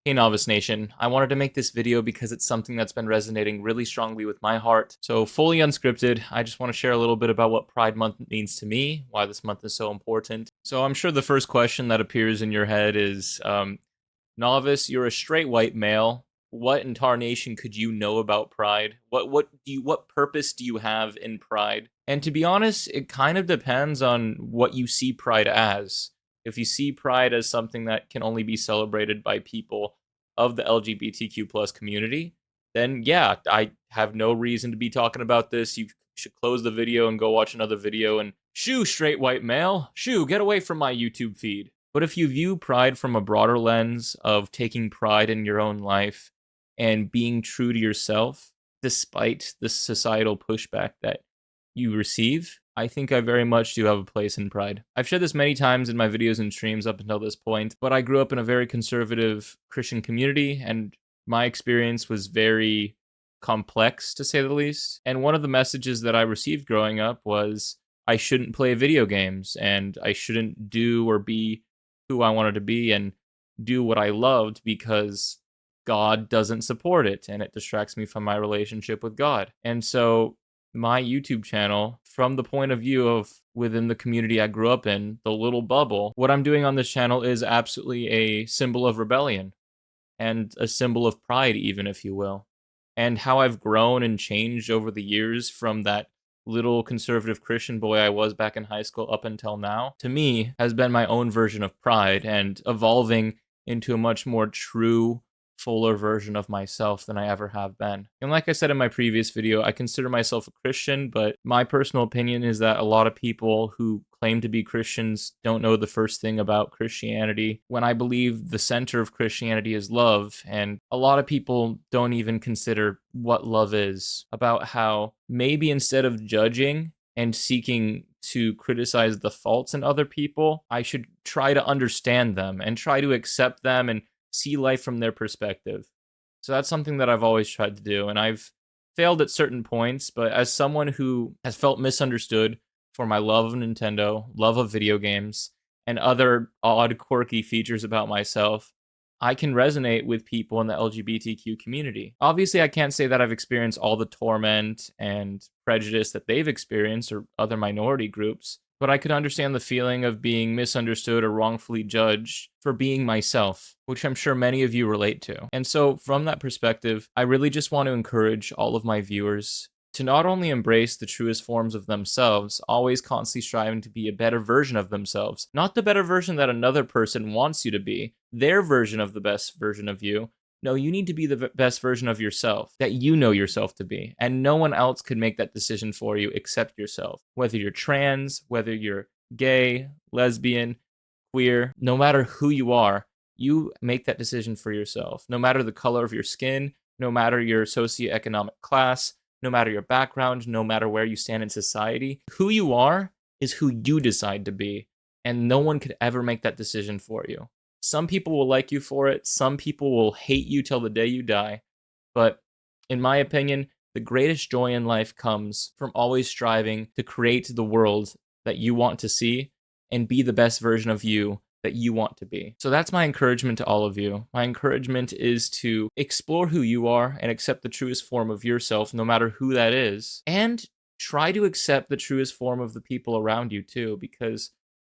Hey Novice Nation, I wanted to make this video because it's something that's been resonating really strongly with my heart. So fully unscripted, I just want to share a little bit about what Pride Month means to me, why this month is so important. So I'm sure the first question that appears in your head is, Novice, you're a straight white male. What in tarnation could you know about Pride? What purpose do you have in Pride? And to be honest, it kind of depends on what you see Pride as. If you see Pride as something that can only be celebrated by people of the LGBTQ plus community, then yeah, I have no reason to be talking about this. You should close the video and go watch another video and shoo, straight white male, shoo, get away from my YouTube feed. But if you view Pride from a broader lens of taking pride in your own life and being true to yourself, despite the societal pushback that you receive, I think I very much do have a place in Pride. I've shared this many times in my videos and streams up until this point, but I grew up in a very conservative Christian community, and my experience was very complex, to say the least. And one of the messages that I received growing up was I shouldn't play video games, and I shouldn't do or be who I wanted to be and do what I loved because God doesn't support it and it distracts me from my relationship with God. And so my YouTube channel, from the point of view of within the community I grew up in, the little bubble, what I'm doing on this channel is absolutely a symbol of rebellion and a symbol of pride, even, if you will. And how I've grown and changed over the years from that little conservative Christian boy I was back in high school up until now, to me, has been my own version of pride and evolving into a much more true, fuller version of myself than I ever have been. And like I said in my previous video, I consider myself a Christian, but my personal opinion is that a lot of people who claim to be Christians don't know the first thing about Christianity, when I believe the center of Christianity is love, and a lot of people don't even consider what love is, about how maybe instead of judging and seeking to criticize the faults in other people, I should try to understand them and try to accept them and see life from their perspective. So that's something that I've always tried to do, and I've failed at certain points, but as someone who has felt misunderstood for my love of Nintendo, love of video games, and other odd, quirky features about myself, I can resonate with people in the LGBTQ community. Obviously, I can't say that I've experienced all the torment and prejudice that they've experienced or other minority groups, but I could understand the feeling of being misunderstood or wrongfully judged for being myself, which I'm sure many of you relate to. And so, from that perspective, I really just want to encourage all of my viewers to not only embrace the truest forms of themselves, always constantly striving to be a better version of themselves, not the better version that another person wants you to be, their version of the best version of you. No, you need to be the best version of yourself that you know yourself to be. And no one else could make that decision for you except yourself. Whether you're trans, whether you're gay, lesbian, queer, no matter who you make that decision for yourself. No matter the color of your skin, no matter your socioeconomic class, no matter your background, no matter where you stand in society, who you are is who you decide to be. And no one could ever make that decision for you. Some people will like you for it. Some people will hate you till the day you die. But in my opinion, the greatest joy in life comes from always striving to create the world that you want to see and be the best version of you that you want to be. So that's my encouragement to all of you. My encouragement is to explore who you are and accept the truest form of yourself, no matter who that is, and try to accept the truest form of the people around you too, because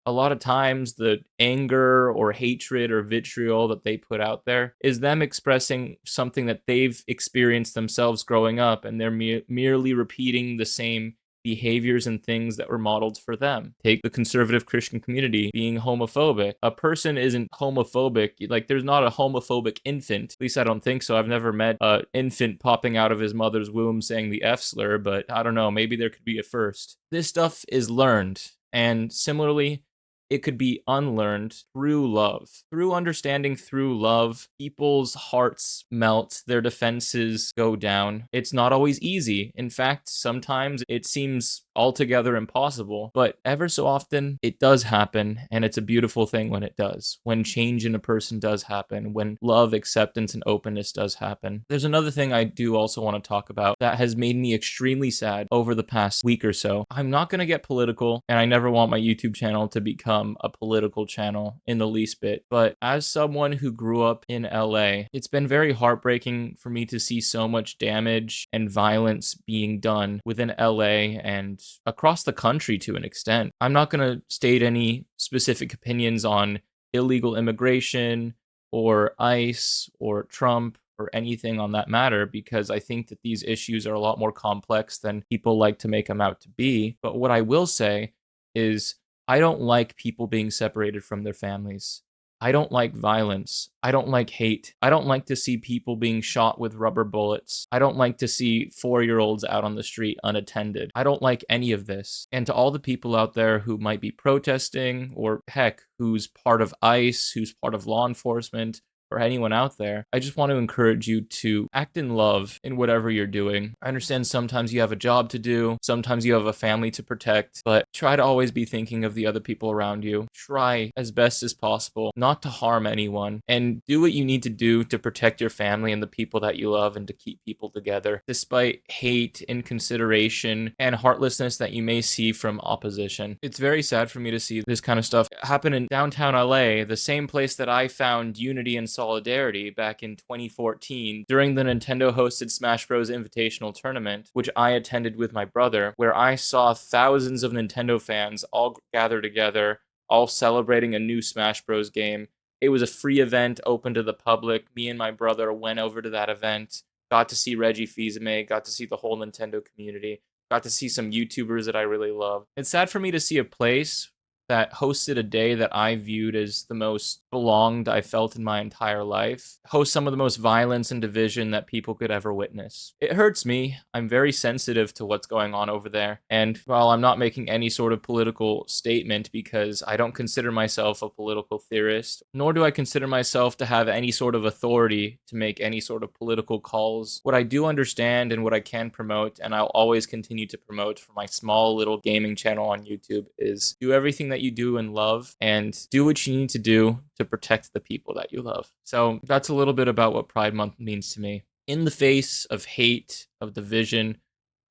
a lot of times the anger or hatred or vitriol that they put out there is them expressing something that they've experienced themselves growing up, and they're merely repeating the same behaviors and things that were modeled for them. Take the conservative Christian community being homophobic. A person isn't homophobic. Like, there's not a homophobic infant. At least I don't think so. I've never met an infant popping out of his mother's womb saying the F slur, but I don't know. Maybe there could be a first. This stuff is learned. And similarly, it could be unlearned through love. Through understanding, through love, people's hearts melt, their defenses go down. It's not always easy. In fact, sometimes it seems altogether impossible, but ever so often it does happen, and it's a beautiful thing when it does. When change in a person does happen, when love, acceptance, and openness does happen. There's another thing I do also want to talk about that has made me extremely sad over the past week or so. I'm not going to get political, and I never want my YouTube channel to become become a political channel in the least bit. But as someone who grew up in LA, it's been very heartbreaking for me to see so much damage and violence being done within LA and across the country to an extent. I'm not going to state any specific opinions on illegal immigration or ICE or Trump or anything on that matter, because I think that these issues are a lot more complex than people like to make them out to be. But what I will say is I don't like people being separated from their families. I don't like violence. I don't like hate. I don't like to see people being shot with rubber bullets. I don't like to see 4-year-olds out on the street unattended. I don't like any of this. And to all the people out there who might be protesting, or heck, who's part of ICE, who's part of law enforcement, or anyone out there, I just want to encourage you to act in love in whatever you're doing. I understand sometimes you have a job to do, sometimes you have a family to protect, but try to always be thinking of the other people around you. Try as best as possible not to harm anyone, and do what you need to do to protect your family and the people that you love and to keep people together, despite hate, inconsideration, and heartlessness that you may see from opposition. It's very sad for me to see this kind of stuff happen in downtown LA, the same place that I found unity and solidarity back in 2014 during the Nintendo hosted Smash Bros. Invitational Tournament, which I attended with my brother, where I saw thousands of Nintendo fans all gather together, all celebrating a new Smash Bros. Game. It was a free event open to the public. Me and my brother went over to that event, got to see Reggie Fils-Aimé, got to see the whole Nintendo community, got to see some YouTubers that I really love. It's sad for me to see a place that hosted a day that I viewed as the most belonged I felt in my entire life, host some of the most violence and division that people could ever witness. It hurts me. I'm very sensitive to what's going on over there. And while I'm not making any sort of political statement, because I don't consider myself a political theorist, nor do I consider myself to have any sort of authority to make any sort of political calls, what I do understand and what I can promote, and I'll always continue to promote for my small little gaming channel on YouTube, is do everything that you do in love and do what you need to do to protect the people that you love. So that's a little bit about what Pride Month means to me. In the face of hate, of division,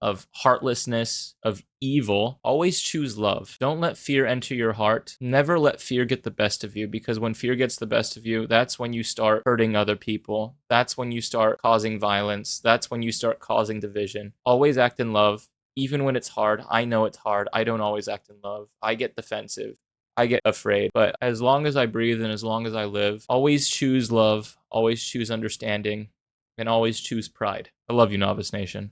of heartlessness, of evil, always choose love. Don't let fear enter your heart. Never let fear get the best of you, because when fear gets the best of you, that's when you start hurting other people. That's when you start causing violence. That's when you start causing division. Always act in love. Even when it's hard. I know it's hard. I don't always act in love. I get defensive. I get afraid. But as long as I breathe and as long as I live, always choose love, always choose understanding, and always choose pride. I love you, Novice Nation.